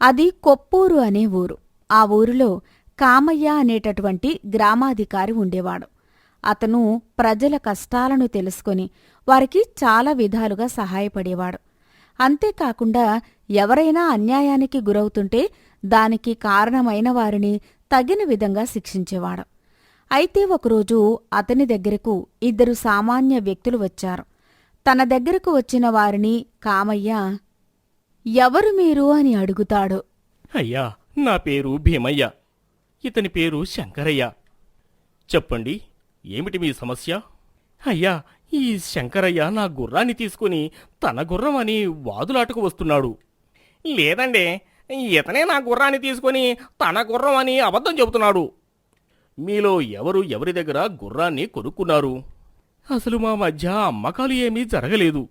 అది కొప్పూరు అనే ఊరు. ఆ ఊరిలో కామయ్య అనేటటువంటి గ్రామాధికారి ఉండేవాడు. అతను ప్రజల కష్టాలను తెలుసుకొని వారికి చాలా విధాలుగా సహాయపడేవాడు. అంతేకాకుండా ఎవరైనా అన్యాయానికి గురవుతుంటే దానికి కారణమైన వారిని తగిన విధంగా శిక్షించేవాడు. అయితే ఒకరోజు అతని దగ్గరకు 2 సామాన్య వ్యక్తులు వచ్చారు. తన దగ్గరకు వచ్చిన వారిని కామయ్య ఎవరు మీరు అని అడుగుతాడు. అయ్యా, నా పేరు భీమయ్య. ఇతని పేరు శంకరయ్య. చెప్పండి, ఏమిటి మీ సమస్య? అయ్యా, ఈ శంకరయ్య నా గుర్రాన్ని తీసుకుని తన గుర్రం అని వాదులాటకు వస్తున్నాడు. లేదండి, ఇతనే నా గుర్రాన్ని తీసుకుని తన గుర్రం అని అబద్ధం చెబుతున్నాడు. మీలో ఎవరు ఎవరి దగ్గర గుర్రాన్ని కొనుక్కున్నారు? అసలు మా మధ్య అమ్మకాలు ఏమీ జరగలేదు.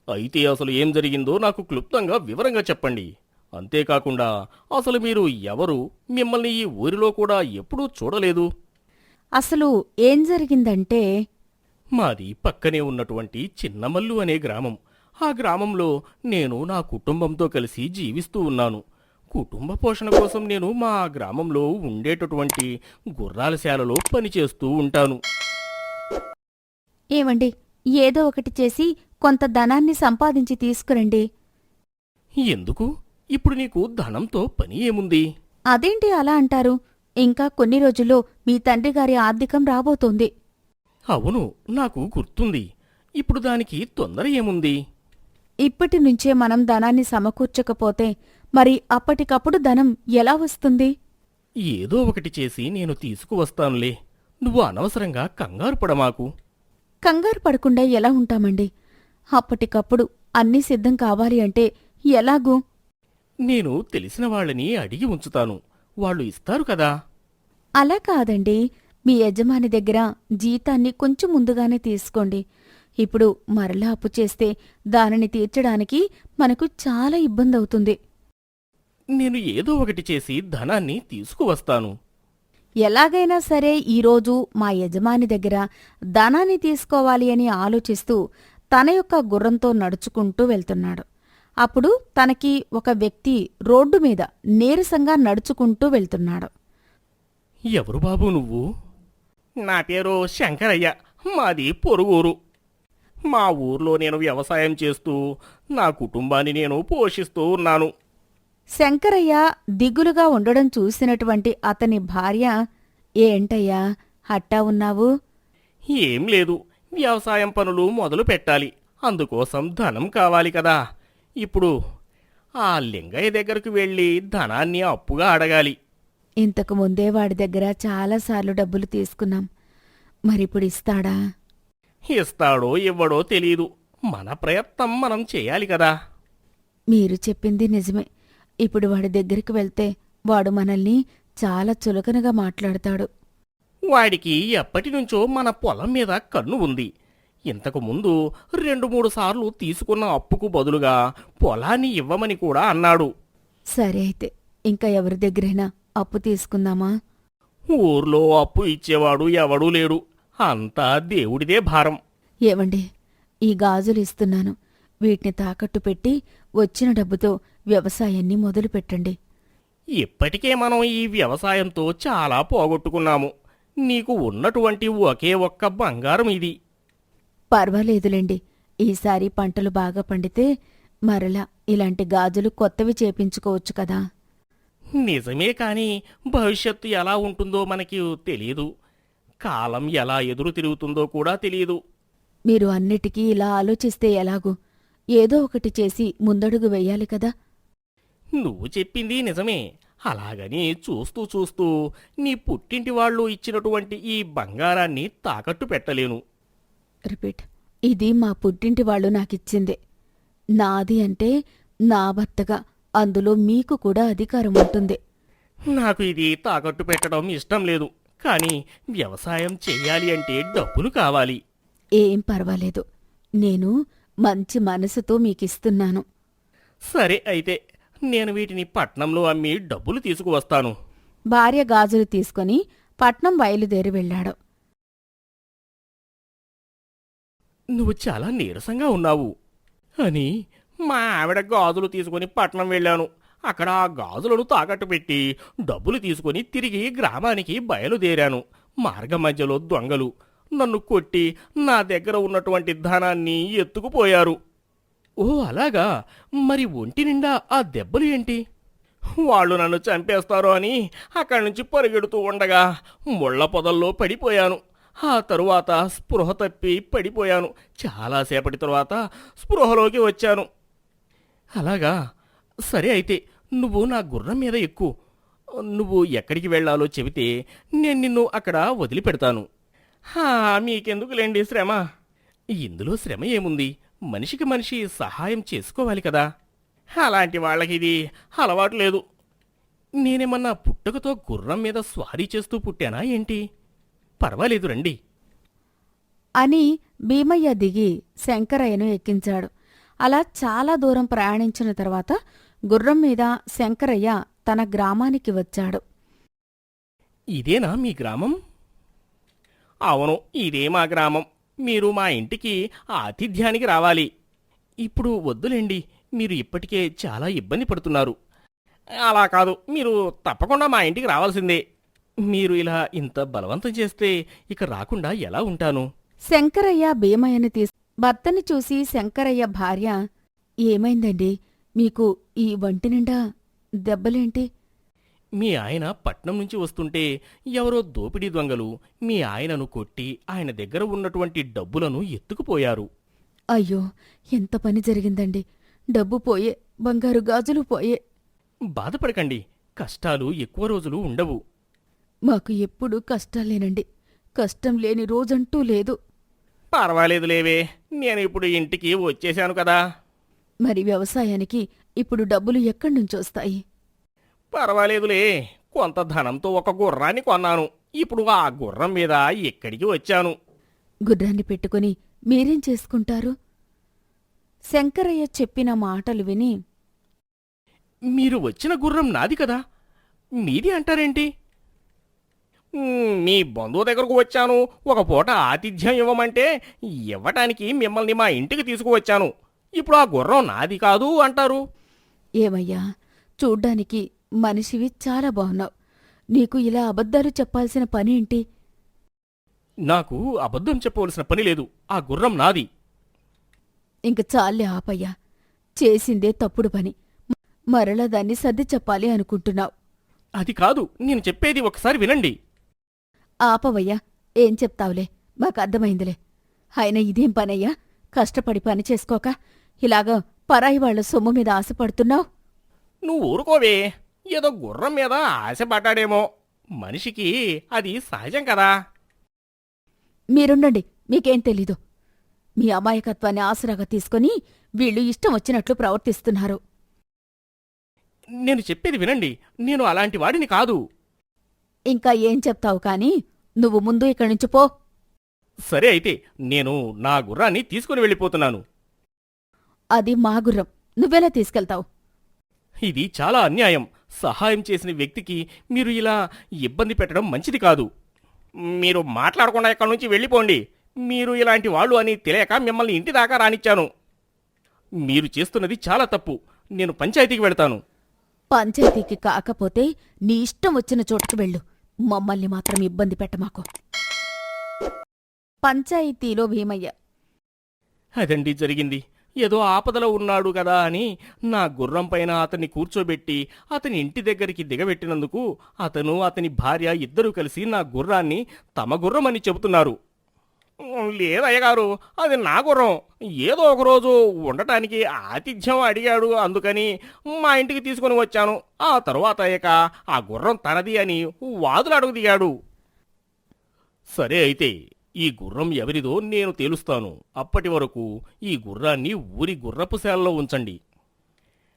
అయితే అసలు ఏం జరిగిందో నాకు క్లుప్తంగా వివరంగా చెప్పండి. అంతేకాకుండా అసలు మీరు ఎవరు? మిమ్మల్ని ఈ ఊరిలో కూడా ఎప్పుడూ చూడలేదు. అసలు ఏం జరిగిందంటే, మాది పక్కనే ఉన్నటువంటి చిన్నమల్లు అనే గ్రామం. ఆ గ్రామంలో నేను నా కుటుంబంతో కలిసి జీవిస్తూ ఉన్నాను. కుటుంబ పోషణ కోసం నేను మా గ్రామంలో ఉండేటటువంటి గుర్రాల శాలలో పనిచేస్తూ ఉంటాను. ఏమండి, ఏదో ఒకటి చేసి కొంత ధనాన్ని సంపాదించి తీసుకురండి. ఎందుకు? ఇప్పుడు నీకు ధనంతో పని ఏముంది? అదేంటి అలా అంటారు? ఇంకా కొన్ని రోజుల్లో మీ తండ్రిగారి ఆర్థికం రాబోతోంది. అవును, నాకు గుర్తుంది. ఇప్పుడు దానికి తొందర ఏముంది? ఇప్పటి నుంచే మనం ధనాన్ని సమకూర్చకపోతే మరి అప్పటికప్పుడు ధనం ఎలా వస్తుంది? ఏదో ఒకటి చేసి నేను తీసుకువస్తానులే. నువ్వు అనవసరంగా కంగారు పడమాకు. కంగారు పడకుండా ఎలా ఉంటామండి? అప్పటికప్పుడు అన్నీ సిద్ధం కావాలి అంటే ఎలాగూ? నేను తెలిసిన వాళ్ళని అడిగి ఉంచుతాను. వాళ్ళు ఇస్తారు కదా. అలా కాదండి, మీ యజమాని దగ్గర జీతాన్ని కొంచెం ముందుగానే తీసుకోండి. ఇప్పుడు మరలా అప్పు చేస్తే దానిని తీర్చడానికి మనకు చాలా ఇబ్బందవుతుంది. నేను ఏదో ఒకటి చేసి ధనాన్ని తీసుకువస్తాను. ఎలాగైనా సరే ఈరోజు మా యజమాని దగ్గర ధనాన్ని తీసుకోవాలి అని ఆలోచిస్తూ తన యొక్క గుర్రంతో నడుచుకుంటూ వెళ్తున్నాడు. అప్పుడు తనకి ఒక వ్యక్తి రోడ్డు మీద నీరసంగా నడుచుకుంటూ వెళ్తున్నాడు. ఎవరు బాబు నువ్వు? నా పేరు శంకరయ్య. మాది పొరుగురు. మా ఊర్లో నేను వ్యవసాయం చేస్తూ నా కుటుంబాన్ని నేను పోషిస్తూ ఉన్నాను. శంకరయ్య దిగులుగా ఉండడం చూసినటువంటి అతని భార్య, ఏంటయ్యా హట్టా ఉన్నావు? ఏం లేదు, వ్యవసాయం పనులు మొదలు పెట్టాలి. అందుకోసం ధనం కావాలి కదా. ఇప్పుడు ఆ లింగయ్య దగ్గరకు వెళ్ళి ధనాన్ని అప్పుగా అడగాలి. ఇంతకు ముందే వాడి దగ్గర చాలాసార్లు డబ్బులు తీసుకున్నాం. మరిప్పుడు ఇస్తాడా? ఇస్తాడో ఇవ్వడో తెలీదు. మన ప్రయత్నం మనం చేయాలి కదా. మీరు చెప్పింది నిజమే. ఇప్పుడు వాడి దగ్గరికి వెళ్తే వాడు మనల్ని చాలా చులకనగా మాట్లాడతాడు. వాడికి ఎప్పటినుంచో మన పొలం మీద కన్ను ఉంది. ఇంతకు ముందు 2-3 సార్లు తీసుకున్న అప్పుకు బదులుగా పొలాన్ని ఇవ్వమని కూడా అన్నాడు. సరే అయితే ఇంకా ఎవరి దగ్గరైనా అప్పు తీసుకుందామా? ఊర్లో అప్పు ఇచ్చేవాడు ఎవడూ లేడు. అంతా దేవుడిదే భారం. ఏవండి, ఈ గాజులు ఇస్తున్నాను. వీటిని తాకట్టు పెట్టి వచ్చిన డబ్బుతో వ్యవసాయాన్ని మొదలుపెట్టండి. ఇప్పటికే మనం ఈ వ్యవసాయంతో చాలా పోగొట్టుకున్నాము. నీకు ఉన్నటువంటి ఒకే ఒక్క బంగారం ఇది. పర్వాలేదులేండి, ఈసారి పంటలు బాగా పండితే మరలా ఇలాంటి గాజులు కొత్తవి చేపించుకోవచ్చు కదా. నిజమే, కాని భవిష్యత్తు ఎలా ఉంటుందో మనకి తెలియదు. కాలం ఎలా ఎదురు తిరుగుతుందో కూడా తెలియదు. మీరు అన్నిటికీ ఇలా ఆలోచిస్తే ఎలాగూ? ఏదో ఒకటి చేసి ముందడుగు వెయ్యాలి కదా. నువ్వు చెప్పింది నిజమే. అలాగని చూస్తూ చూస్తూ నీ పుట్టింటి వాళ్ళు ఇచ్చినటువంటి ఈ బంగారాన్ని తాకట్టు పెట్టలేను. రిపీట్. ఇది మా పుట్టింటి వాళ్ళు నాకిచ్చిందే. నాది అంటే నా భర్తగా అందులో మీకు కూడా అధికారం ఉంటుంది. నాకు ఇది తాకట్టు పెట్టడం ఇష్టం లేదు. కానీ వ్యవసాయం చెయ్యాలి అంటే డబ్బులు కావాలి. ఏం పర్వాలేదు, నేను మంచి మనసుతో మీకిస్తున్నాను. సరే అయితే నేను వీటిని పట్నంలో అమ్మి డబ్బులు తీసుకువస్తాను. భార్య గాజులు తీసుకొని పట్నం బయలుదేరి వెళ్ళాడు. నువ్వు చాలా నీరసంగా ఉన్నావు అని మా ఆవిడ గాజులు తీసుకుని పట్నం వెళ్ళాను. అక్కడ ఆ గాజులను తాకట్టు పెట్టి డబ్బులు తీసుకుని తిరిగి గ్రామానికి బయలుదేరాను. మార్గ మధ్యలో దొంగలు నన్ను కొట్టి నా దగ్గర ఉన్నటువంటి ధనాన్ని ఎత్తుకుపోయారు. ఓ అలాగా, మరి ఒంటి నిండా ఆ దెబ్బలు ఏంటి? వాళ్ళు నన్ను చంపేస్తారు అని అక్కడి నుంచి పరిగెడుతూ ఉండగా ముళ్ళ పొదల్లో పడిపోయాను. ఆ తరువాత స్పృహ తప్పి పడిపోయాను. చాలాసేపటి తరువాత స్పృహలోకి వచ్చాను. అలాగా, సరే అయితే నువ్వు నా గుర్రం మీద ఎక్కు. నువ్వు ఎక్కడికి వెళ్ళాలో చెబితే నేను నిన్ను అక్కడ వదిలిపెడతాను. మీకెందుకులేండి శ్రమ. ఇందులో శ్రమ ఏముంది? మనిషికి మనిషి సహాయం చేసుకోవాలి కదా. అలాంటి వాళ్ళకి ఇది అలవాటు లేదు. నేనేమన్నా పుట్టుకతో గుర్రం మీద స్వారీ చేస్తూ పుట్టానా ఏంటి? పర్వాలేదు రండి అని భీమయ్య దిగి శంకరయ్యను ఎక్కించాడు. అలా చాలా దూరం ప్రయాణించిన తర్వాత గుర్రం మీద శంకరయ్య తన గ్రామానికి వచ్చాడు. ఇదేనా మీ గ్రామం? అవును, ఇదే మా గ్రామం. మీరు మా ఇంటికి ఆతిథ్యానికి రావాలి. ఇప్పుడు వద్దులేండి, మీరు ఇప్పటికే చాలా ఇబ్బంది పడుతున్నారు. అలా కాదు, మీరు తప్పకుండా మా ఇంటికి రావాల్సిందే. మీరు ఇలా ఇంత బలవంతం చేస్తే ఇక రాకుండా ఎలా ఉంటాను? శంకరయ్య భీమయ్యని భర్తని చూసి శంకరయ్య భార్య, ఏమైందండి మీకు ఈ వంటి నిండా దెబ్బలేంటి? మీ ఆయన పట్నం నుంచి వస్తుంటే ఎవరో దోపిడీ దొంగలు మీ ఆయనను కొట్టి ఆయన దగ్గర ఉన్నటువంటి డబ్బులను ఎత్తుకుపోయారు. అయ్యో, ఎంత పని జరిగిందండి. డబ్బు పోయే, బంగారు గాజులు పోయే. బాధపడకండి, కష్టాలు ఎక్కువ రోజులు ఉండవు. మాకు ఎప్పుడూ కష్టాలేనండి. కష్టం లేని రోజంటూ లేదు. పర్వాలేదులేవే, నేను ఇప్పుడు ఇంటికి వచ్చేశాను కదా. మరి వ్యవసాయానికి ఇప్పుడు డబ్బులు ఎక్కడ్నుంచొస్తాయి? పర్వాలేదులే, కొంత ధనంతో ఒక గుర్రాన్ని కొన్నాను. ఇప్పుడు ఆ గుర్రం మీద ఇక్కడికి వచ్చాను. గుర్రాన్ని పెట్టుకుని మీరేం చేసుకుంటారు? శంకరయ్య చెప్పిన మాటలు విని, మీరు వచ్చిన గుర్రం నాది కదా, మీది అంటారేంటి? మీ బంధువు దగ్గరకు వచ్చాను. ఒక పూట ఆతిథ్యం ఇవ్వమంటే ఇవ్వటానికి మిమ్మల్ని మా ఇంటికి తీసుకువచ్చాను. ఇప్పుడు ఆ గుర్రం నాది కాదు అంటారు. ఏమయ్యా, చూడ్డానికి మనిషివి చాలా బాగున్నావు. నీకు ఇలా అబద్ధాలు చెప్పాల్సిన పనేంటి? నాకు అబద్ధం చెప్పవలసిన పని లేదు. ఆ గుర్రం నాది. ఇంక చాలే ఆపయ్యా. చేసిందే తప్పుడు పని. మరలా దాన్ని సర్ది చెప్పాలి అనుకుంటున్నావు. అది కాదు, నేను చెప్పేది ఒకసారి వినండి. ఆపవయ్యా, ఏం చెప్తావులే, మాకు అర్థమైందిలే. అయినా ఇదేం పనయ్యా? కష్టపడి పని చేసుకోక ఇలాగా పరాయి వాళ్ల సొమ్ము మీద ఆశపడుతున్నావు? నువ్వు ఊరుకోవే. ఏదో గుర్రం మీద ఆశపడ్డాడేమో. మనిషికి అది సహజం కదా. మీరుండండి, మీకేం తెలీదు. మీ అమాయకత్వాన్ని ఆసరాగా తీసుకుని వీళ్ళు ఇష్టం వచ్చినట్లు ప్రవర్తిస్తున్నారు. నేను చెప్పేది వినండి, నేను అలాంటి వాడిని కాదు. ఇంకా ఏం చెప్తావు కాని నువ్వు ముందు ఇక్కడి నుంచి పో. సరే అయితే, నేను నా గుర్రాన్ని తీసుకుని వెళ్ళిపోతున్నాను. అది మా గుర్రం, నువ్వెలా తీసుకెళ్తావు? ఇది చాలా అన్యాయం. సహాయం చేసిన వ్యక్తికి మీరు ఇలా ఇబ్బంది పెట్టడం మంచిది కాదు. మీరు మాట్లాడకుండా ఇక్కడి నుంచి వెళ్ళిపోండి. మీరు ఇలాంటి వాళ్ళు అని తెలియక మిమ్మల్ని ఇంటి దాకా రానిచ్చాను. మీరు చేస్తున్నది చాలా తప్పు. నేను పంచాయతీకి వెళ్తాను. పంచాయతీకి కాకపోతే నీ ఇష్టం వచ్చిన చోటుకు వెళ్ళు. మమ్మల్ని మాత్రం ఇబ్బంది పెట్టమాకు. పంచాయతీలో భీమయ్య, అదండి జరిగింది. ఏదో ఆపదలో ఉన్నాడు కదా అని నా గుర్రం పైన అతన్ని కూర్చోబెట్టి అతని ఇంటి దగ్గరికి దిగబెట్టినందుకు అతను అతని భార్య ఇద్దరూ కలిసి నా గుర్రాన్ని తమ గుర్రం అని చెబుతున్నారు. లేదయ్యగారు, అది నా గుర్రం. ఏదో ఒకరోజు ఉండటానికి ఆతిథ్యం అడిగాడు, అందుకని మా ఇంటికి తీసుకుని వచ్చాను. ఆ తరువాత అయ్యాక ఆ గుర్రం తనది అని వాదులాడుకు దిగాడు. సరే అయితే, ఈ గుర్రం ఎవరిదో నేను తేలుస్తాను. అప్పటి వరకు ఈ గుర్రాన్ని ఊరి గుర్రపుశాలలో ఉంచండి.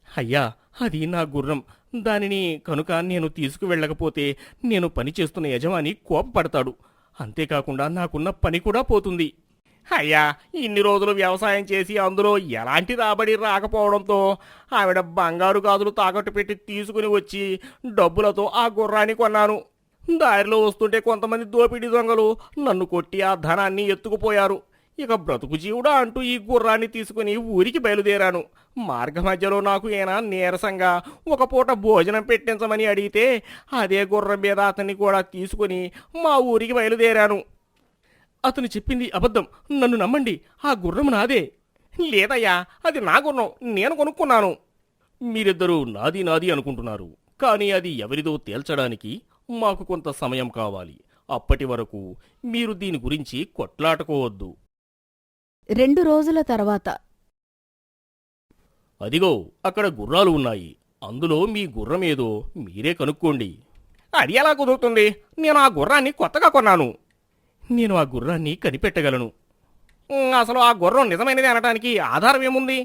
అయ్యా, అది నా గుర్రం. దానిని కనుక నేను తీసుకువెళ్ళకపోతే నేను పనిచేస్తున్న యజమాని కోపపడతాడు. అంతేకాకుండా నాకున్న పని కూడా పోతుంది. అయ్యా, ఇన్ని రోజులు వ్యవసాయం చేసి అందులో ఎలాంటి రాబడి రాకపోవడంతో ఆవిడ బంగారు గాజులు తాకట్టు పెట్టి తీసుకుని వచ్చి డబ్బులతో ఆ గుర్రాన్ని కొన్నాను. దారిలో వస్తుంటే కొంతమంది దోపిడీ దొంగలు నన్ను కొట్టి ఆ ధనాన్ని ఎత్తుకుపోయారు. ఇక బ్రతుకు జీవుడా అంటూ ఈ గుర్రాన్ని తీసుకుని ఊరికి బయలుదేరాను. మార్గమధ్యలో నాకు ఏనా నీరసంగా ఒక పూట భోజనం పెట్టించమని అడిగితే అదే గుర్రం మీద అతన్ని కూడా తీసుకుని మా ఊరికి బయలుదేరాను. అతను చెప్పింది అబద్ధం, నన్ను నమ్మండి, ఆ గుర్రం నాదే. లేదయ్యా, అది నా గుర్రం, నేను కొనుక్కున్నాను. మీరిద్దరూ నాది నాది అనుకుంటున్నారు, కానీ అది ఎవరిదో తేల్చడానికి మాకు కొంత సమయం కావాలి. అప్పటి వరకు మీరు దీని గురించి కొట్లాడుకోవద్దు. 2 రోజుల తర్వాత అదిగో అక్కడ గుర్రాలు ఉన్నాయి, అందులో మీ గుర్రం ఏదో మీరే కనుక్కోండి. అది ఎలా కుదురుతుంది? నేను ఆ గుర్రాన్ని కొత్తగా కొన్నాను. నేను ఆ గుర్రాన్ని కనిపెట్టగలను. అసలు ఆ గుర్రం నిజమైనది అనటానికి ఆధారం ఏముంది?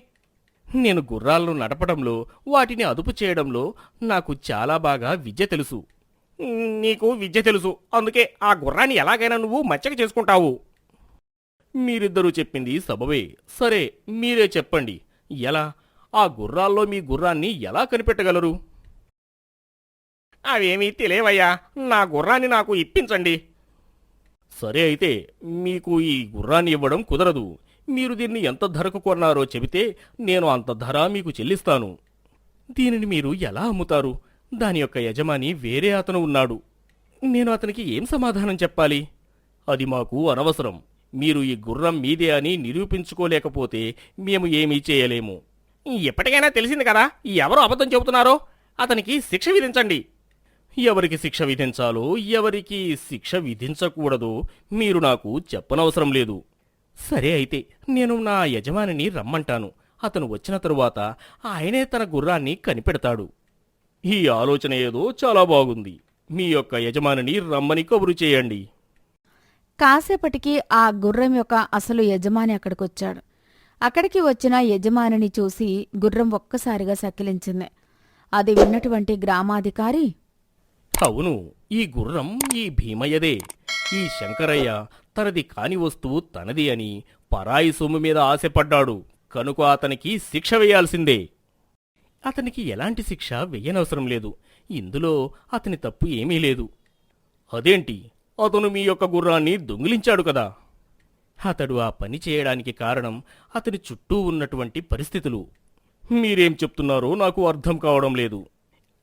నేను గుర్రాలను నడపడంలో, వాటిని అదుపు చేయడంలో నాకు చాలా బాగా విద్య తెలుసు. నీకు విద్య తెలుసు, అందుకే ఆ గుర్రాన్ని ఎలాగైనా నువ్వు మచ్చక చేసుకుంటావు. మీరిద్దరూ చెప్పింది సబబే. సరే, మీరే చెప్పండి, ఎలా? ఆ గుర్రాల్లో మీ గుర్రాన్ని ఎలా కనిపెట్టగలరు? అవేమీ తెలియవయ్యా, నా గుర్రాన్ని నాకు ఇప్పించండి. సరే అయితే, మీకు ఈ గుర్రాన్ని ఇవ్వడం కుదరదు. మీరు దీన్ని ఎంత ధరకు కొన్నారో చెబితే నేను అంత ధర మీకు చెల్లిస్తాను. దీనిని మీరు ఎలా అమ్ముతారు? దాని యొక్క యజమాని వేరే అతను ఉన్నాడు. నేను అతనికి ఏం సమాధానం చెప్పాలి? అది మాకు అనవసరం. మీరు ఈ గుర్రం మీదే అని నిరూపించుకోలేకపోతే మేము ఏమీ చేయలేము. ఎప్పటికైనా తెలిసింది కదా ఎవరు అబద్ధం చెబుతున్నారో. అతనికి శిక్ష విధించండి. ఎవరికి శిక్ష విధించాలో, ఎవరికి శిక్ష విధించకూడదో మీరు నాకు చెప్పనవసరం లేదు. సరే అయితే, నేను నా యజమానిని రమ్మంటాను. అతను వచ్చిన తరువాత ఆయనే తన గుర్రాన్ని కనిపెడతాడు. ఈ ఆలోచన ఏదో చాలా బాగుంది. మీ యొక్క యజమానిని రమ్మని కబురు చేయండి. కాసేపటికి ఆ గుర్రం యొక్క అసలు యజమాని అక్కడికొచ్చాడు. అక్కడికి వచ్చిన యజమానిని చూసి గుర్రం ఒక్కసారిగా సకిలించింది. అది విన్నటువంటి గ్రామాధికారి, అవును, ఈ గుర్రం ఈ భీమయ్యదే. ఈ శంకరయ్య తనది కాని వస్తువు తనది అని పరాయి సొమ్ము మీద ఆశపడ్డాడు కనుక అతనికి శిక్ష వేయాల్సిందే. అతనికి ఎలాంటి శిక్ష వెయ్యనవసరం లేదు. ఇందులో అతని తప్పు ఏమీ లేదు. అదేంటి? అతను మీ యొక్క గుర్రాన్ని దొంగిలించాడు కదా. అతడు ఆ పని చేయడానికి కారణం అతని చుట్టూ ఉన్నటువంటి పరిస్థితులు. మీరేం చెప్తున్నారో నాకు అర్థం కావడం లేదు.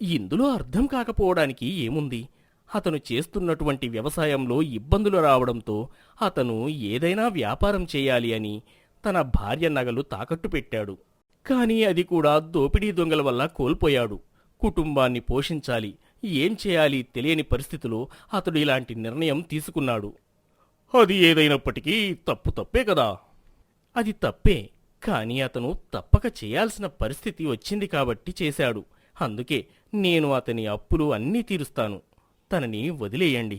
ఇందులో అర్థం కాకపోవడానికి ఏముంది? అతను చేస్తున్నటువంటి వ్యవసాయంలో ఇబ్బందులు రావడంతో అతను ఏదైనా వ్యాపారం చేయాలి అని తన భార్య నగలు తాకట్టు పెట్టాడు. కానీ అది కూడా దోపిడీ దొంగల వల్ల కోల్పోయాడు. కుటుంబాన్ని పోషించాలి, ఏం చేయాలి తెలియని పరిస్థితిలో అతడు ఇలాంటి నిర్ణయం తీసుకున్నాడు. అది ఏదైనప్పటికీ తప్పు తప్పే కదా. అది తప్పే, కానీ అతను తప్పక చేయాల్సిన పరిస్థితి వచ్చింది కాబట్టి చేశాడు. అందుకే నేను అతని అప్పులు అన్నీ తీరుస్తాను. తనని వదిలేయండి.